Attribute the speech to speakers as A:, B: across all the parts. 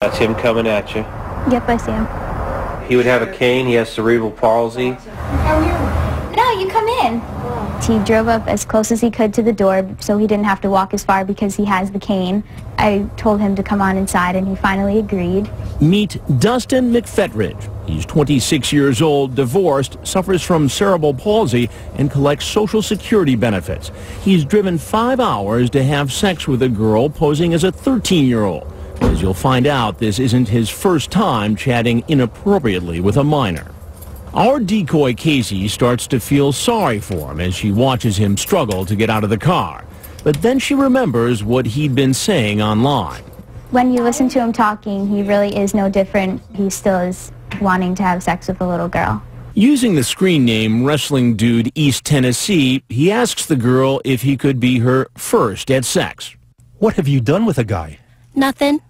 A: That's him coming at you.
B: Yep, I see him.
A: He would have a cane. He has cerebral palsy.
B: No, you come in. He drove up as close as he could to the door so he didn't have to walk as far because he has the cane. I told him to come on inside and he finally agreed.
C: Meet Dustin McFetridge. He's 26 years old, divorced, suffers from cerebral palsy, and collects Social Security benefits. He's driven 5 hours to have sex with a girl posing as a 13-year-old. As you'll find out, this isn't his first time chatting inappropriately with a minor. Our decoy Casey starts to feel sorry for him as she watches him struggle to get out of the car. But then she remembers what he'd been saying online.
B: When you listen to him talking, he really is no different. He still is wanting to have sex with a little girl.
C: Using the screen name Wrestling Dude East Tennessee, he asks the girl if he could be her first at sex.
D: What have you done with a guy?
E: Nothing.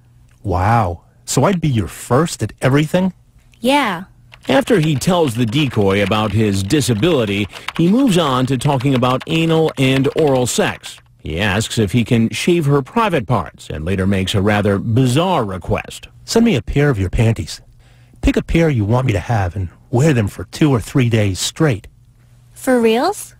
D: Wow. So I'd be your first at everything?
E: Yeah.
C: After he tells the decoy about his disability, he moves on to talking about anal and oral sex. He asks if he can shave her private parts and later makes a rather bizarre request.
D: Send me a pair of your panties. Pick a pair you want me to have and wear them for 2 or 3 days straight.
E: For reals?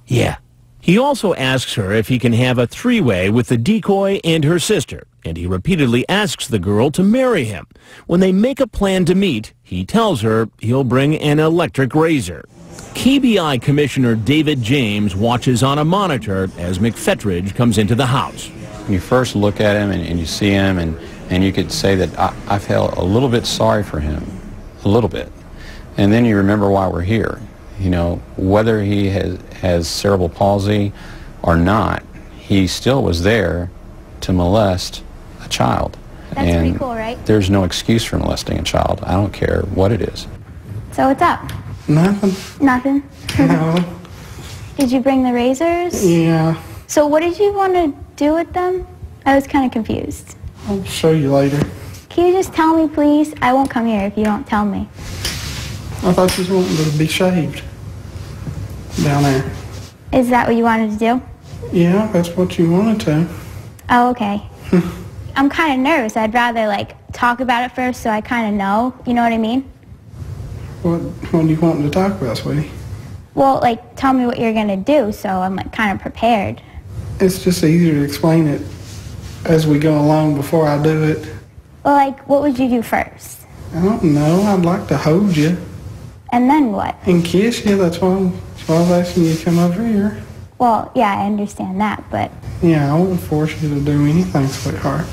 D: Yeah.
C: He also asks her if he can have a three-way with the decoy and her sister, and he repeatedly asks the girl to marry him. When they make a plan to meet, he tells her he'll bring an electric razor. KBI Commissioner David James watches on a monitor as McFetridge comes into the house.
F: You first look at him and you see him and you could say that I felt a little bit sorry for him, a little bit. And then you remember why we're here. You know, whether he has cerebral palsy or not, he still was there to molest a child.
B: That's
F: and
B: pretty cool, right?
F: There's no excuse for molesting a child. I don't care what it is.
B: So what's up?
G: Nothing.
B: Nothing?
G: No.
B: Did you bring the razors?
G: Yeah.
B: So what did you want to do with them? I was kind of confused.
G: I'll show you later.
B: Can you just tell me, please? I won't come here if you don't tell me.
G: I thought you was wanting to be shaved down there.
B: Is that what you wanted to do?
G: Yeah, that's what you wanted to.
B: Oh, okay. I'm kind of nervous. I'd rather, like, talk about it first so I kind of know. You know what I mean?
G: What do you want to talk about, sweetie?
B: Well, like, tell me what you're going to do so I'm, like, kind of prepared.
G: It's just easier to explain it as we go along before I do it.
B: Well, like, what would you do first?
G: I don't know. I'd like to hold you.
B: And then what?
G: And kiss you. That's why I was asking you to come over here.
B: Well, yeah, I understand that, but...
G: Yeah, I wouldn't force you to do anything, sweetheart.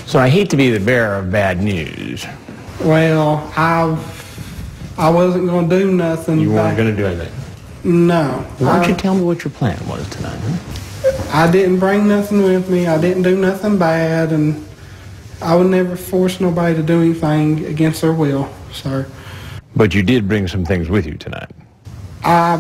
C: So I hate to be the bearer of bad news.
G: Well, I wasn't going to do nothing.
C: You weren't going to do anything?
G: No.
C: Why don't you tell me what your plan was tonight, huh?
G: I didn't bring nothing with me. I didn't do nothing bad, and I would never force nobody to do anything against their will, sir.
C: But you did bring some things with you tonight.
G: I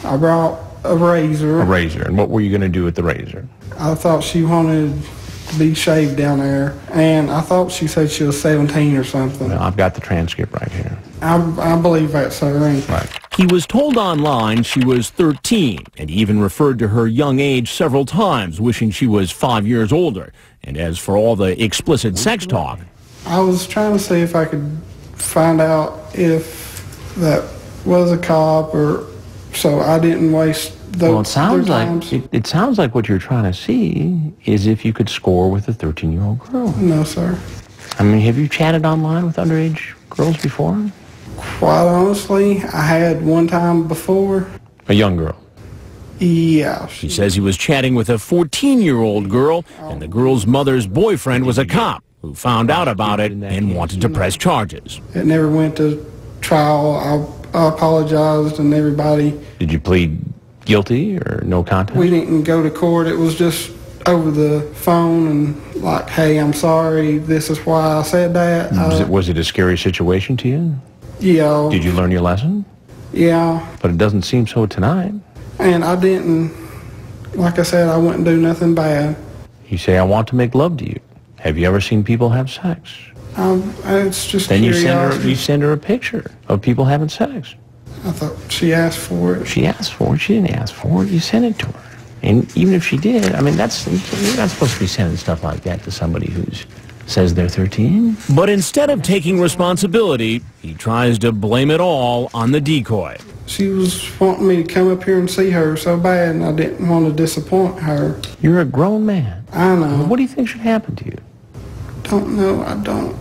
G: brought a razor.
C: A razor. And what were you going to do with the razor?
G: I thought she wanted to be shaved down there, and I thought she said she was 17 or something.
C: Well, I've got the transcript right here.
G: I believe that, sir.
C: Right. He was told online she was 13, and he even referred to her young age several times, wishing she was 5 years older. And as for all the explicit sex talk...
G: I was trying to see if I could find out if that was a cop, or so I didn't waste those.
C: Well, it sounds like what you're trying to see is if you could score with a 13-year-old girl.
G: No, sir.
C: I mean, have you chatted online with underage girls before?
G: Quite honestly, I had one time before.
C: A young girl?
G: Yeah.
C: She says he was chatting with a 14-year-old girl, and the girl's mother's boyfriend was a cop who found out about it and wanted to press charges.
G: It never went to trial. I apologized and everybody.
C: Did you plead guilty or no contest?
G: We didn't go to court. It was just over the phone and like, hey, I'm sorry. This is why I said that.
C: Was it a scary situation to you?
G: Yeah.
C: Did you learn your lesson?
G: Yeah.
C: But it doesn't seem so tonight.
G: And I didn't, like I said, I wouldn't do nothing bad.
C: You say, I want to make love to you. Have you ever seen people have sex?
G: It's just
C: then
G: curiosity.
C: you send her a picture of people having sex.
G: I thought she asked for it.
C: She asked for it. She didn't ask for it. You sent it to her. And even if she did, I mean, you're not supposed to be sending stuff like that to somebody who's says they're 13. But instead of taking responsibility, he tries to blame it all on the decoy.
G: She was wanting me to come up here and see her so bad, and I didn't want to disappoint her.
C: You're a grown man.
G: I know.
C: What do you think should happen to you?
G: Don't know. I don't.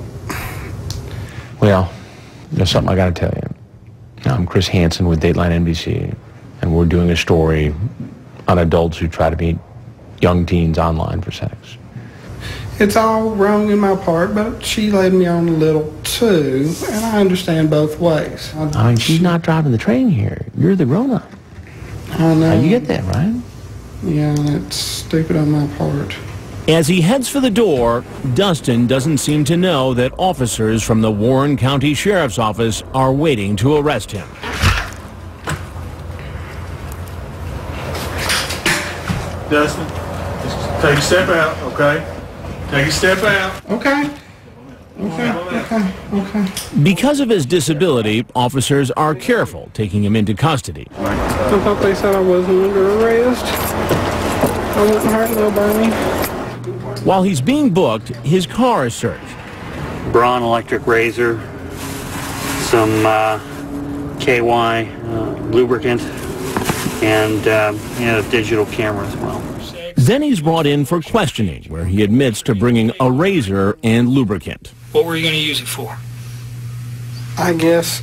C: Well, there's something I got to tell you. I'm Chris Hansen with Dateline NBC, and we're doing a story on adults who try to meet young teens online for sex.
G: It's all wrong in my part, but she led me on a little too, and I understand both ways.
C: I mean, she's not driving the train here. You're the grown-up.
G: I know.
C: You get that, right?
G: Yeah, that's stupid on my part.
C: As he heads for the door, Dustin doesn't seem to know that officers from the Warren County Sheriff's Office are waiting to arrest him.
H: Dustin, just take a step out, okay? Take a step out.
G: Okay. Okay.
C: Because of his disability, officers are careful taking him into custody.
G: I thought they said I wasn't under arrest. I wasn't hurting nobody.
C: While he's being booked, his car is searched.
I: Braun electric razor, some KY lubricant, and a digital camera as well.
C: Then he's brought in for questioning, where he admits to bringing a razor and lubricant.
J: What were you going to use it for?
G: I guess.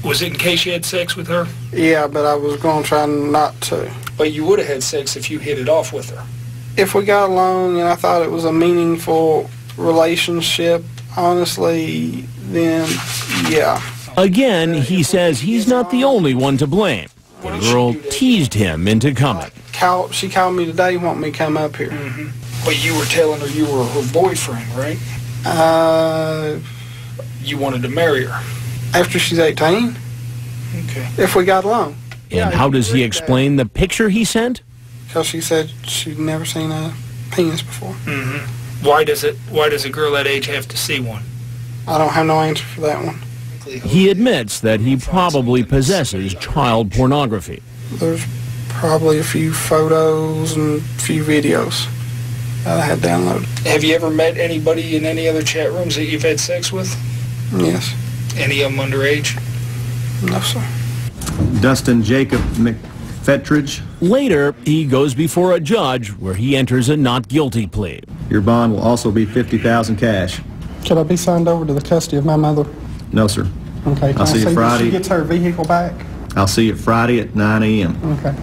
J: Was it in case you had sex with her?
G: Yeah, but I was going to try not to.
J: But you would have had sex if you hit it off with her.
G: If we got along and I thought it was a meaningful relationship, honestly, then yeah.
C: Again, he says he's not the only one to blame. The girl teased him into coming.
G: She called me today wanting me to come up here.
J: Mm-hmm. But you were telling her you were her boyfriend, right? You wanted to marry her.
G: After she's 18.
J: Okay.
G: If we got along.
C: And how does he explain the picture he sent?
G: Because she said she'd never seen a penis before.
J: Mm-hmm. Why does a girl that age have to see one?
G: I don't have no answer for that one.
C: He admits that he probably possesses child pornography.
G: There's probably a few photos and a few videos that I had downloaded.
J: Have you ever met anybody in any other chat rooms that you've had sex with?
G: Yes.
J: Any of them underage?
G: No, sir.
K: Dustin Jacob McFetridge.
C: Later, he goes before a judge where he enters a not guilty plea.
K: Your bond will also be $50,000 cash.
G: Should I be signed over to the custody of my mother?
K: No, sir.
G: Okay.
K: I'll see you Friday.
G: She gets her vehicle back?
K: I'll see you Friday at 9 a.m.
G: Okay.